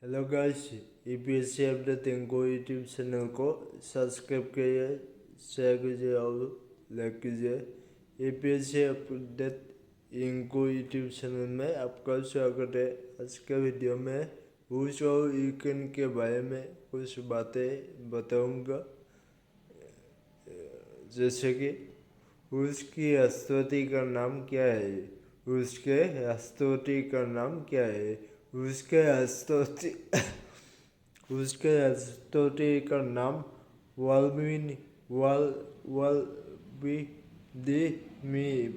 Hello guys, ईपीएससी update इनको YouTube channel को subscribe करिए, शेयर कीजिए और लाइक कीजिए। ईपीएससी अपडेट इनको यूट्यूब चैनल में आपका स्वागत है। आज के वीडियो में रूस और यूक्रेन के बारे में कुछ बातें बताऊंगा। जैसे कि रूस की राष्ट्रपति का नाम क्या है, रूस के राष्ट्रपति का नाम क्या है, उसके राष्ट्रपति का नाम व्लादिमीर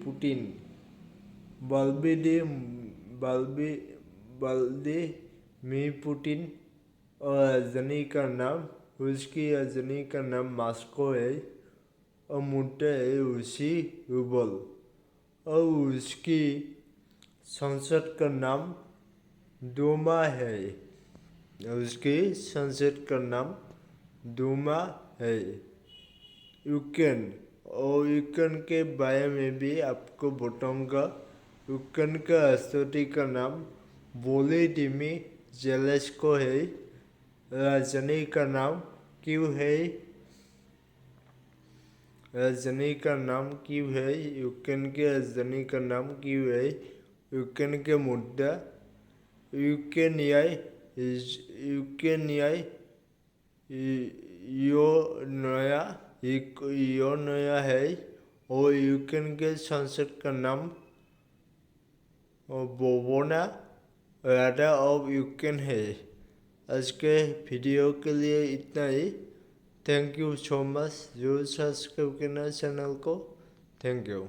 पुतिन व्लादिमीर पुतिन और राजधानी का नाम रूस की राजधानी का नाम मॉस्को है और मुद्दा है रूसी रूबल और उसकी संसद का नाम दूमा है। उसकी संसद का नाम दूमा है। यूक्रेन के बारे में भी आपको बताऊंगा। यूक्रेन का राष्ट्रपति का नाम वोलोदिमीर ज़ेलेंस्की है। राजधानी का नाम क्यों है, राजधानी का नाम क्यों है, यूक्रेन की राजधानी का नाम क्यों है, यूक्रेन के मुद्दा यूक्रेनियाई यो नया है और यूक्रेन के संसद का नाम बोबोना राडा ऑफ यूक्रेन है। आज के वीडियो के लिए इतना ही। Thank you so much. जरूर सब्सक्राइब करना चैनल को। Thank you.